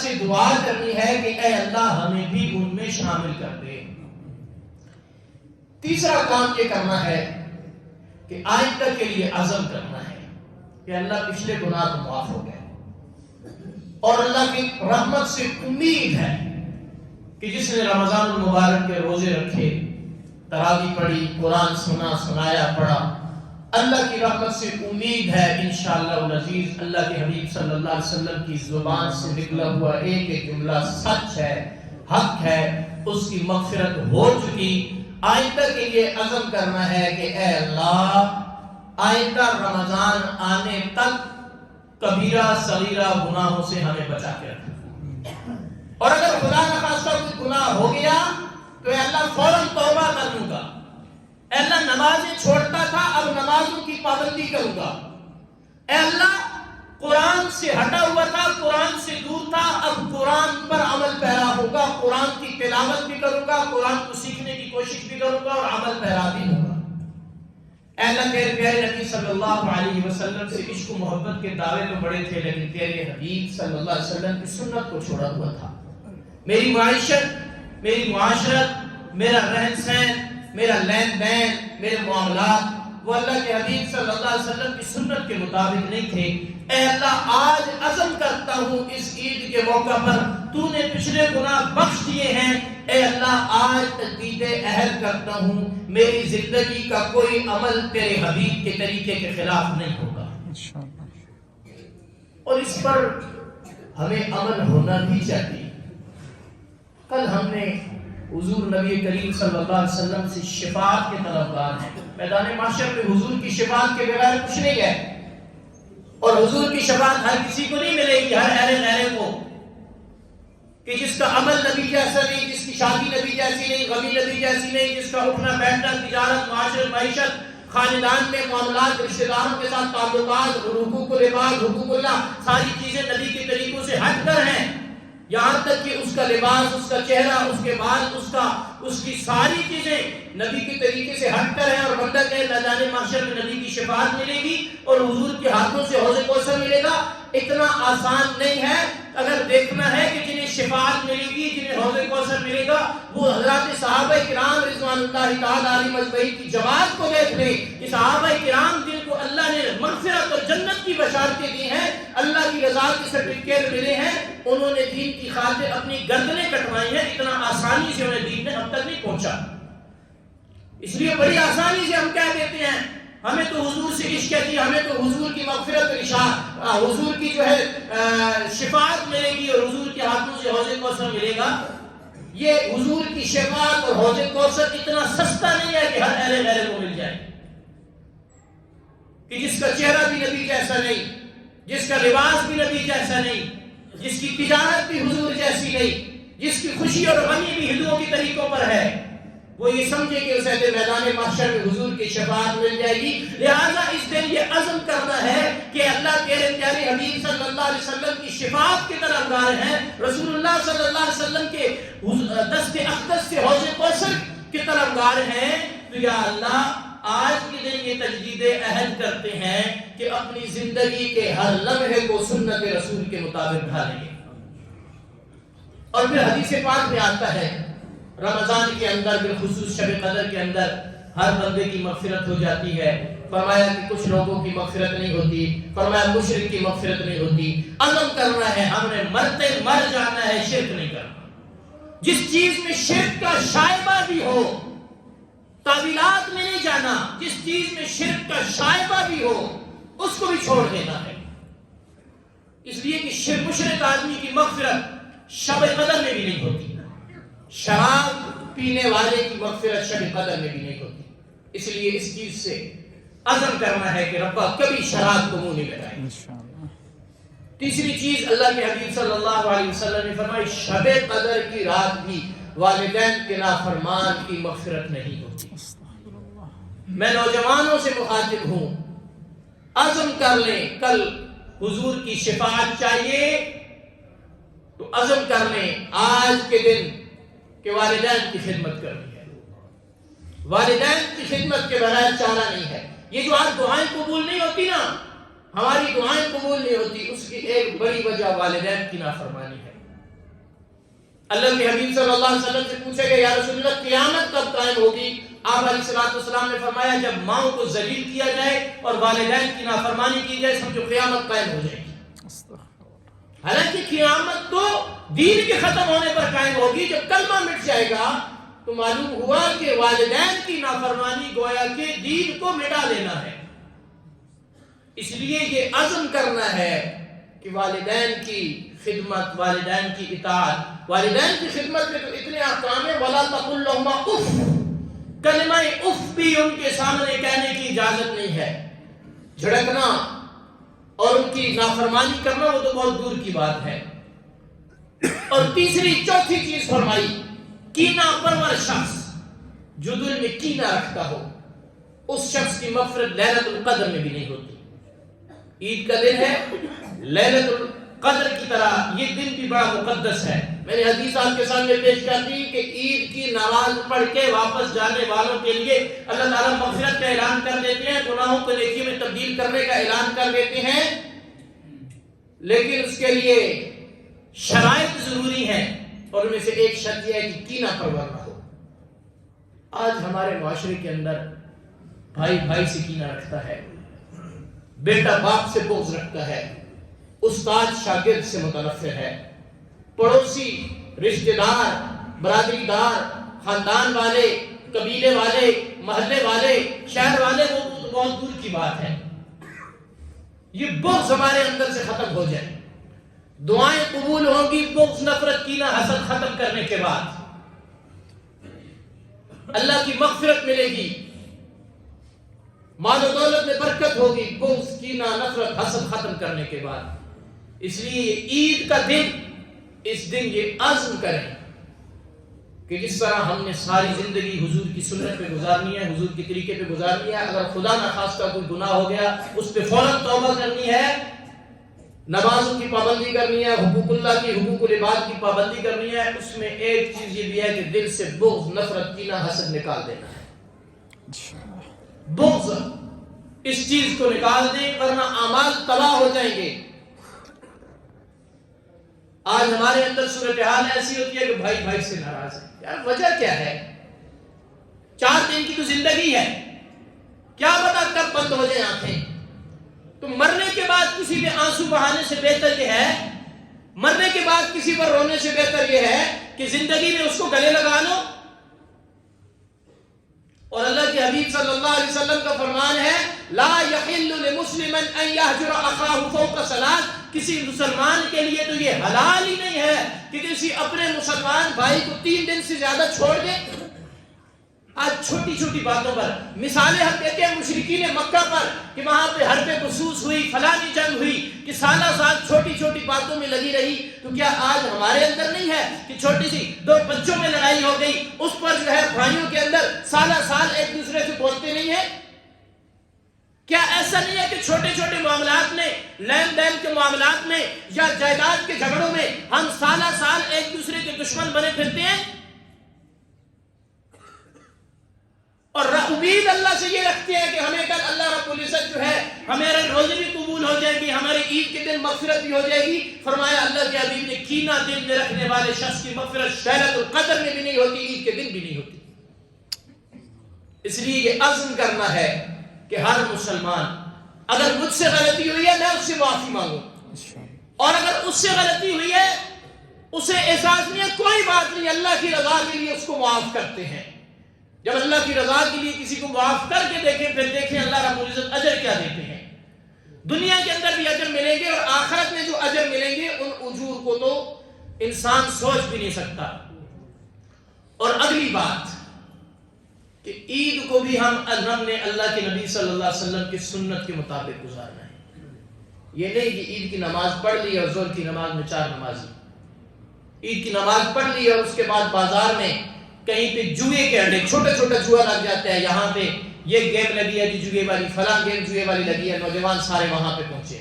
سے دعا کرنی ہے کہ اے اللہ ہمیں بھی ان میں شامل کر دے۔ تیسرا کام یہ کرنا ہے کہ آئندہ کے لیے عزم کرنا ہے کہ اللہ پچھلے گناہ تو معاف ہو گئے، اور اللہ کی رحمت سے امید ہے کہ جس نے رمضان المبارک کے روزے رکھے، تراویح پڑھی، قرآن سنایا پڑھا، اللہ کی رحمت سے امید ہے انشاءاللہ العزیز اللہ کے حبیب صلی اللہ علیہ وسلم کی زبان سے نکلا ہوا ایک ایک جملہ سچ ہے، حق ہے، اس کی مغفرت ہو چکی۔ آئندہ کے لیے عزم کرنا ہے کہ اے اللہ آئندہ رمضان آنے تک کبیرہ صغیرہ گناہوں سے ہمیں بچا کے رکھنا، اور اگر خدا نخواستہ کوئی گناہ ہو گیا تو اے اللہ فوراً توبہ کر لوں گا، اے اللہ نمازیں چھوڑتا تھا اب نمازوں کی پابندی کروں گا، اے اللہ قرآن سے ہٹا ہوا تھا، قرآن سے دور تھا، اب قرآن پر عمل پیرا ہوگا، قرآن کی تلاوت بھی کروں گا، قرآن کو سیکھنے کی کوشش بھی کروں گا اور عمل پیرا بھی ہوگا۔ اے اللہ تیرے پیارے نبی صلی اللہ علیہ وسلم سے عشق و محبت کے دعوے تو بڑے تھے، لیکن تیرے حبیب صلی اللہ علیہ وسلم کی سنت کو چھوڑا ہوا تھا۔ میری معیشت، میری معاشرت، میرا رہن سہن، میرا لین دین، میرے معاملات وہ اللہ کے حبیب صلی اللہ علیہ وسلم کی سنت کے مطابق نہیں تھے۔ اے اللہ آج عزم کرتا ہوں اس عید کے موقع پر تو نے پچھلے گناہ بخش دیے ہیں، اے اللہ آج تجدید عہد کرتا ہوں میری زندگی کا کوئی عمل تیرے حبیب کے طریقے کے خلاف نہیں ہوگا، اور اس پر ہمیں عمل ہونا بھی چاہیے۔ کل ہم نے حضور نبی کریم صلی اللہ علیہ وسلم سے شفاعت کے طلبگار ہیں، میدان محشر میں حضور کی شفاعت کے بغیر کچھ نہیں ہے، اور حضور کی شفاعت ہر کسی کو نہیں ملے گی، ہر اہل غیرے کو، کہ جس کا عمل نبی جیسا نہیں، جس کی شادی نبی جیسی نہیں، غمی نبی جیسی نہیں، جس کا اٹھنا بیٹھنا، تجارت، معاشرت، معیشت، خاندان میں معاملات، رشتہ داروں کے ساتھ تعلقات، حقوق العباد، حقوق اللہ، ساری چیزیں نبی کے طریقوں سے ہٹ کر ہیں، یہاں تک کہ اس کا لباس، اس کا چہرہ، اس کے بال، اس کی ساری چیزیں نبی کے طریقے سے ہٹ کر ہیں، اور بندہ کہ میدان محشر میں نبی کی شفاعت ملے گی اور حضور کے ہاتھوں سے حوض کوثر ملے گا۔ اتنا آسان نہیں ہے۔ اگر دیکھنا ہے کہ جنہیں شفاعت ملے گی، جنہیں حوض کوثر ملے گا، وہ حضرات صحابہ کرام رضوان اللہ تعالی علیہم اجمعین کی جماعت کو دیکھ لیں، کہ صحابہ کرام جن کو اللہ نے مغفرت اور جنت کی بشارتیں دی ہیں، اللہ کی رضا کے سرٹیفکیٹ ملے ہیں، انہوں نے دین کی خاطر اپنی گردنیں کٹوائی ہیں، اتنا آسانی سے انہیں دین میں اب تک نہیں پہنچا۔ اس لیے بڑی آسانی سے ہم کہہ دیتے ہیں ہمیں تو حضور سے عشق ہے، ہمیں تو حضور کی مغفرت اور اشاعت، حضور کی جو ہے شفاعت ملے گی اور حضور کے ہاتھوں سے حوض کوثر ملے گا۔ یہ حضور کی شفاعت اور حوض کوثر اتنا سستا نہیں ہے کہ ہر اہل غیرے کو مل جائے، کہ جس کا چہرہ بھی نبی جیسا نہیں، جس کا لباس بھی نبی جیسا نہیں، جس کی تجارت بھی حضور جیسی نہیں، جس کی خوشی اور غمی بھی ہندوؤں کی طریقوں پر ہے، وہ یہ سمجھے کہ اسے میدان محشر میں حضور کی شفاعت مل جائے گی۔ لہذا اس دن یہ عزم کرنا ہے کہ اللہ تیرے پیارے حبیب صلی اللہ علیہ وسلم کی شفاعت کے طلبگار ہیں، رسول اللہ صلی اللہ علیہ وسلم کے دست اقدس سے حوض کوثر کے طلبگار ہیں، تو یا اللہ آج کے دن یہ تجدید عہد کرتے ہیں کہ اپنی زندگی کے ہر لمحے کو سنت رسول کے مطابق ڈھالیں گے۔ اور پھر حدیث پاک میں آتا ہے رمضان کے اندر بالخصوص شب قدر کے اندر ہر بندے کی مغفرت ہو جاتی ہے۔ فرمایا کہ کچھ لوگوں کی مغفرت نہیں ہوتی، فرمایا مشرک کی مغفرت نہیں ہوتی۔ عزم کرنا ہے، ہم نے مرتے مر جانا ہے، شرک نہیں کرنا۔ جس چیز میں شرک کا شائبہ بھی ہو، تعویلات میں نہیں جانا، جس چیز میں شرک کا شائبہ بھی ہو اس کو بھی چھوڑ دینا ہے، اس لیے کہ مشرک آدمی کی مغفرت شب قدر میں بھی نہیں ہوتی، شراب پینے والے کی مغفرت شب قدر میں بھی نہیں ہوتی۔ اس لیے اس چیز سے عزم کرنا ہے کہ ربا کبھی شراب کو منہ نہیں لگائیں۔ تیسری چیز اللہ کے حبیب صلی اللہ علیہ وسلم نے فرمائی شب قدر کی رات بھی والدین کے نافرمان کی مغفرت نہیں ہوتی۔ میں نوجوانوں سے مخاطب ہوں، عزم کر لیں، کل حضور کی شفاعت چاہیے تو عزم کر لیں آج کے دن کہ والدین کی خدمت کرنی ہے۔ والدین کی خدمت کے بغیر چارہ نہیں ہے۔ یہ جو آج دعائیں قبول نہیں ہوتی نا، ہماری دعائیں قبول نہیں ہوتی، اس کی ایک بڑی وجہ والدین کی نافرمانی ہے۔ اللہ کے حبیب صلی اللہ علیہ وسلم سے پوچھا گیا یا رسول اللہ قیامت کب قائم ہوگی؟ آپ علیہ السلام نے فرمایا جب ماؤں کو ذلیل کیا جائے اور والدین کی نافرمانی کی جائے سمجھو قیامت قائم ہو جائے گی۔ حالانکہ قیامت تو دین کے ختم ہونے پر قائم ہوگی، جب کلمہ مٹ جائے گا تو معلوم ہوا کہ والدین کی نافرمانی گویا کہ دین کو مٹا دینا ہے۔ اس لیے یہ عزم کرنا ہے کہ والدین کی خدمت، والدین کی اطاعت، والدین کی خدمت میں تو اتنے احکام ہیں، وَلَا تَقُلْ لَهُمَا اُفْ، کلمہ اف بھی ان کے سامنے کہنے کی اجازت نہیں ہے۔ جھڑکنا اور ان کی نافرمانی کرنا وہ تو بہت دور کی بات ہے۔ اور تیسری چوتھی چیز فرمائی، کینہ پرور شخص جو دل میں کینہ رکھتا ہو اس شخص کی مغفرت لیلۃ القدر میں بھی نہیں ہوتی۔ عید کا دن ہے، لیلۃ القدر کی طرح یہ دن بھی بڑا مقدس ہے۔ میں نے حدیث آپ کے سامنے پیش کر دی کہ عید کی نماز پڑھ کے واپس جانے والوں کے لیے اللہ تعالیٰ مغفرت کا اعلان کر دیتے ہیں، گناہوں کو نیکیوں میں تبدیل کرنے کا اعلان کر دیتے ہیں، لیکن اس کے لیے شرائط ضروری ہیں، اور ان میں سے ایک شرط یہ ہے کہ کینہ پرور نہ ہو۔ آج ہمارے معاشرے کے اندر بھائی بھائی سے کینہ رکھتا ہے، بیٹا باپ سے بغض رکھتا ہے، استاد شاگرد سے متنفر ہے، پڑوسی، رشتہ دار، برادری دار، خاندان والے، قبیلے والے، محلے والے، شہر والے، وہ بہت دور کی بات ہے۔ یہ بغض ہمارے اندر سے ختم ہو جائے، دعائیں قبول ہوں گی بغض، نفرت، کینہ، حسد ختم کرنے کے بعد، اللہ کی مغفرت ملے گی، مال و دولت میں برکت ہوگی بغض، کینہ، نفرت، حسد ختم کرنے کے بعد۔ اس لیے عید کا دن، اس دن یہ عزم کریں کہ جس طرح ہم نے ساری زندگی حضور کی سنت پہ گزارنی ہے، حضور کے طریقے پہ گزارنی ہے، اگر خدا نخواستہ کوئی گناہ ہو گیا اس پہ فوراً توبہ کرنی ہے، نمازوں کی پابندی کرنی ہے، حقوق اللہ کی، حقوق العباد کی پابندی کرنی ہے۔ اس میں ایک چیز یہ بھی ہے کہ دل سے بغض، نفرت، کینہ، حسد نکال دینا ہے۔ بغض، اس چیز کو نکال دیں ورنہ اعمال تباہ ہو جائیں گے۔ آج ہمارے اندر صورتحال ایسی ہوتی ہے کہ بھائی بھائی سے ناراض ہے، یار وجہ کیا ہے؟ 4 دن کی تو زندگی ہے، کیا پتا کب بند ہو جائیں آنکھیں۔ تو مرنے کے بعد کسی پہ آنسو بہانے سے بہتر یہ ہے، مرنے کے بعد کسی پر رونے سے بہتر یہ ہے کہ زندگی میں اس کو گلے لگا لو۔ اور اللہ کے حبیب صلی اللہ علیہ وسلم کا فرمان ہے، لا یحل لمسلم ان یہجر اخاہ فوق 3، کسی مسلمان کے لیے تو یہ حلال ہی نہیں ہے کہ کسی اپنے مسلمان بھائی کو 3 دن سے زیادہ چھوڑ دے۔ آج چھوٹی چھوٹی باتوں پر مثالیں ہم دیتے ہیں مشرکین مکہ پر کہ وہاں پہ حرب قصوص ہوئی، فلانی جنگ ہوئی، کہ سالہ سال چھوٹی چھوٹی باتوں میں لگی رہی۔ تو کیا آج ہمارے اندر نہیں ہے کہ چھوٹی سی 2 بچوں میں لڑائی ہو گئی، اس پر جو ہے بھائیوں کے اندر سالہ سال ایک دوسرے سے بولتے نہیں ہیں؟ کیا ایسا نہیں ہے کہ چھوٹے چھوٹے معاملات میں، لین دین کے معاملات میں یا جائیداد کے جھگڑوں میں ہم سالہ سال ایک دوسرے کے دشمن بنے پھرتے ہیں؟ اور امید اللہ سے یہ رکھتے ہیں کہ ہمیں کل اللہ رب العزت جو ہے ہمارے روزے بھی قبول ہو جائے گی، ہمارے عید کے دن مغفرت بھی ہو جائے گی۔ فرمایا اللہ کے حبیب نے کینہ دل میں رکھنے والے شخص کی مغفرت لیلۃ القدر میں بھی نہیں ہوتی، عید کے دن بھی نہیں ہوتی۔ اس لیے یہ عزم کرنا ہے کہ ہر مسلمان اگر مجھ سے غلطی ہوئی ہے میں اس سے معافی مانگوں، اور اگر اس سے غلطی ہوئی ہے اسے احساس نہیں ہے، کوئی بات نہیں، اللہ کی رضا کے لیے اس کو معاف کرتے ہیں۔ جب اللہ کی رضا کے لیے کسی کو معاف کر کے دیکھیں پھر دیکھیں اللہ رب العزت اجر کیا دیتے ہیں۔ دنیا کے اندر بھی اجر ملیں گے، اور آخرت میں جو اجر ملیں گے ان اجور کو تو انسان سوچ بھی نہیں سکتا۔ اور اگلی بات کہ عید کو بھی ہم نے اللہ کے نبی صلی اللہ علیہ وسلم کی سنت کے مطابق گزارنا ہے۔ یہ نہیں کہ عید کی نماز پڑھ لی اور ظہر کی نماز میں 4 نمازی، عید کی نماز پڑھ لی اور اس کے بعد بازار میں کہیں پہ جوئے کے اڈے، چھوٹا چھوٹا جوا لگ جاتا ہے، یہاں پہ یہ گیم لگی ہے جی جوئے والی، فلاں گیم جوئے والی لگی ہے، نوجوان سارے وہاں پہ پہنچے۔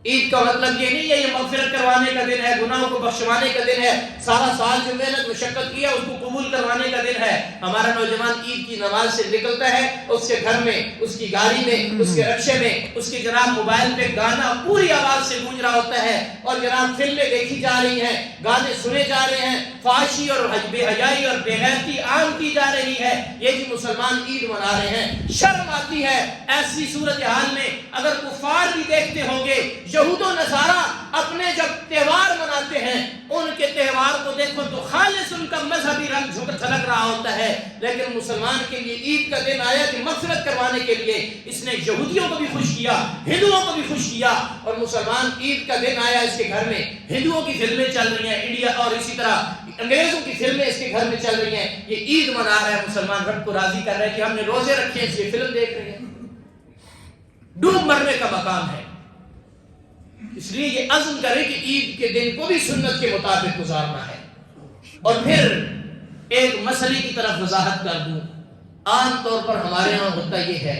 عید کا مطلب یہ نہیں ہے یہ مغفرت کروانے کا دن ہے، گناہوں کو بخشوانے کا دن ہے، سارا سال جو محنت مشقت کیا اس کو قبول کروانے کا دن ہے۔ ہمارا نوجوان عید کی نماز سے نکلتا ہے، اس کے گھر میں، اس کی گاڑی میں، اس کے رکشے میں، اس کے جناب موبائل پہ گانا پوری آواز سے گونج رہا ہوتا ہے، اور جناب فلمیں دیکھی جا رہی ہیں، گانے سنے جا رہے ہیں، فحاشی اور بے حیائی اور بے غیرتی عام کی جا رہی ہے۔ یہ جی مسلمان عید منا رہے ہیں، شرم آتی ہے ایسی صورتحال میں۔ اگر کفار بھی دیکھتے ہوں گے، یہود و نصارہ اپنے جب تہوار مناتے ہیں، ان کے تہوار کو دیکھو تو خالص ان کا مذہبی رنگ جھلک رہا ہوتا ہے، لیکن مسلمان کے لیے عید کا دن آیا کہ مغفرت کروانے کے لیے اس نے یہودیوں کو بھی خوش کیا، ہندوؤں کو بھی خوش کیا، اور مسلمان عید کا دن آیا اس کے گھر میں ہندوؤں کی فلمیں چل رہی ہیں انڈیا، اور اسی طرح انگریزوں کی فلمیں اس کے گھر میں چل رہی ہیں، یہ عید منا رہا ہے، مسلمان رب کو راضی کر رہا ہے کہ ہم نے روزے رکھے ہیں، اس لیے فلم دیکھ رہے ہیں۔ ڈوب مرنے کا مقام ہے، اس لیے یہ عزم کرے کہ عید کے دن کو بھی سنت کے مطابق گزارنا ہے۔ اور پھر ایک مسئلے کی طرف وضاحت کر دوں، عام طور پر ہمارے ہاں ہوتا یہ ہے،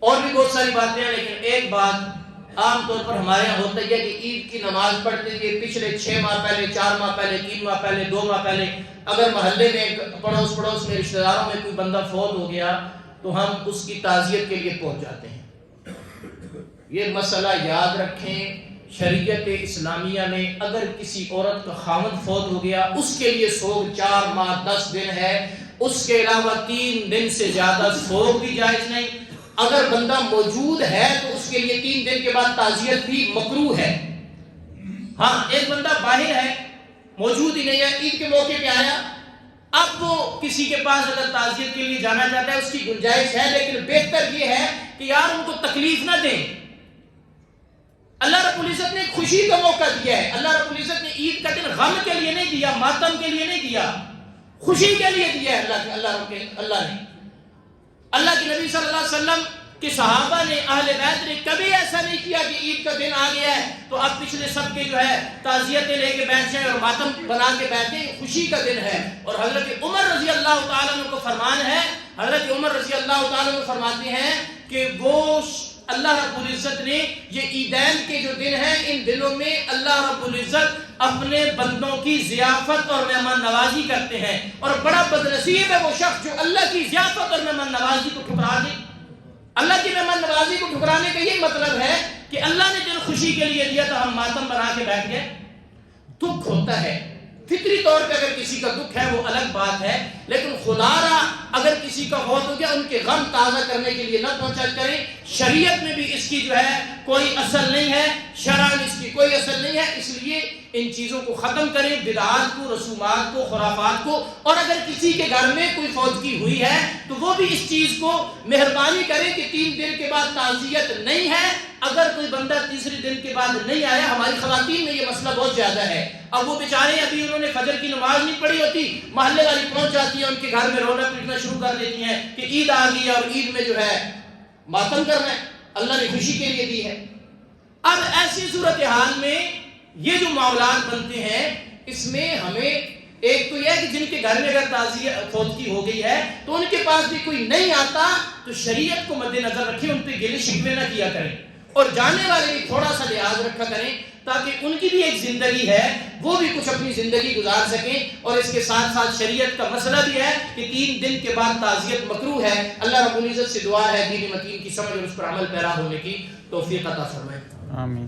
اور بھی بہت ساری باتیں ہیں، لیکن ایک بات عام طور پر ہمارے ہاں ہوتا یہ ہے کہ عید کی نماز پڑھتے تھے پچھلے 6 ماہ پہلے، 4 ماہ پہلے، 3 ماہ پہلے، 2 ماہ پہلے، اگر محلے میں پڑوس میں رشتہ داروں میں کوئی بندہ فوت ہو گیا تو ہم اس کی تعزیت کے لیے پہنچ جاتے ہیں۔ یہ مسئلہ یاد رکھیں، شریعت اسلامیہ میں اگر کسی عورت کا خاوند فوت ہو گیا اس کے لیے سوگ 4 ماہ 10 دن ہے، اس کے علاوہ 3 دن سے زیادہ سوگ بھی جائز نہیں۔ اگر بندہ موجود ہے تو اس کے لیے 3 دن کے بعد تعزیت بھی مکروہ ہے۔ ہاں، ایک بندہ باہر ہے، موجود ہی نہیں ہے، عید کے موقع پہ آیا، اب وہ کسی کے پاس اگر تعزیت کے لیے جانا چاہتا ہے اس کی گنجائش ہے، لیکن بہتر یہ ہے کہ یار ان کو تکلیف نہ دیں۔ اللہ رب العزت نے خوشی کا موقع دیا ہے، اللہ رب العزت نے عید کا دن غم کے لیے نہیں دیا، ماتم کے لیے نہیں دیا، خوشی کے لیے دیا ہے اللہ نے۔ اللہ کے نبی صلی اللہ علیہ وسلم کے صحابہ نے، اہل بیت نے کبھی ایسا نہیں کیا کہ عید کا دن آ گیا ہے تو اب پچھلے سب کے جو ہے تعزیتیں لے کے بیٹھ جائیں اور ماتم بنا کے بیٹھیں، خوشی کا دن ہے۔ اور حضرت عمر رضی اللہ تعالیٰ عنہ کو فرمان ہے، حضرت عمر رضی اللہ تعالیٰ عنہ فرماتے ہیں کہ وہ اللہ رب العزت نے یہ عیدین کے جو دن ہیں ان دنوں میں اللہ رب العزت اپنے بندوں کی ضیافت اور مہمان نوازی کرتے ہیں، اور بڑا بدنصیب ہے وہ شخص جو اللہ کی ضیافت اور مہمان نوازی کو ٹھکرا دے۔ اللہ کی مہمان نوازی کو ٹھکرانے کا یہ مطلب ہے کہ اللہ نے دن خوشی کے لیے دیا تو ہم ماتم بنا کے بیٹھ گئے۔ دکھ ہوتا ہے، فطری طور پہ اگر کسی کا دکھ ہے وہ الگ بات ہے، لیکن خدا را اگر کسی کا موت ہو گیا ان کے غم تازہ کرنے کے لیے نہ پہنچا کریں۔ شریعت میں بھی اس کی جو ہے کوئی اصل نہیں ہے، شرعاً اس کی کوئی اصل نہیں ہے، اس لیے ان چیزوں کو ختم کریں، بدعات کو، رسومات کو، خرافات کو۔ اور اگر کسی کے گھر میں کوئی فوتگی ہوئی ہے تو وہ بھی اس چیز کو مہربانی کریں کہ 3 دن کے بعد تعزیت نہیں ہے۔ اگر کوئی بندہ تیسرے دن کے بعد نہیں آیا، ہماری خواتین میں یہ مسئلہ بہت زیادہ ہے، اب وہ بیچارے ابھی انہوں نے فجر کی نماز نہیں پڑھی ہوتی، محلے والی پہنچ جاتی ہے، ان کے گھر میں رونق پیٹنا شروع کر دیتی ہیں کہ عید آ گئی ہے اور عید میں جو ہے ماتم کرنا ہے، اللہ نے خوشی کے لیے دی ہے۔ اب ایسی صورتحال میں یہ جو معاملات بنتے ہیں اس میں ہمیں ایک تو یہ ہے کہ جن کے گھر میں اگر تعزیت فوتگی ہو گئی ہے تو ان کے پاس بھی کوئی نہیں آتا تو شریعت کو مد نظر رکھیں، ان پہ گلے شکوے نہ کیا کریں، اور جانے والے بھی تھوڑا سا لحاظ رکھا کریں تاکہ ان کی بھی ایک زندگی ہے، وہ بھی کچھ اپنی زندگی گزار سکیں۔ اور اس کے ساتھ ساتھ شریعت کا مسئلہ بھی ہے کہ 3 دن کے بعد تعزیت مکروہ ہے۔ اللہ رب العزت سے دعا ہے دین متین کی سمجھ اور اس پر عمل پیرا ہونے کی توفیق عطا فرمائے، آمین۔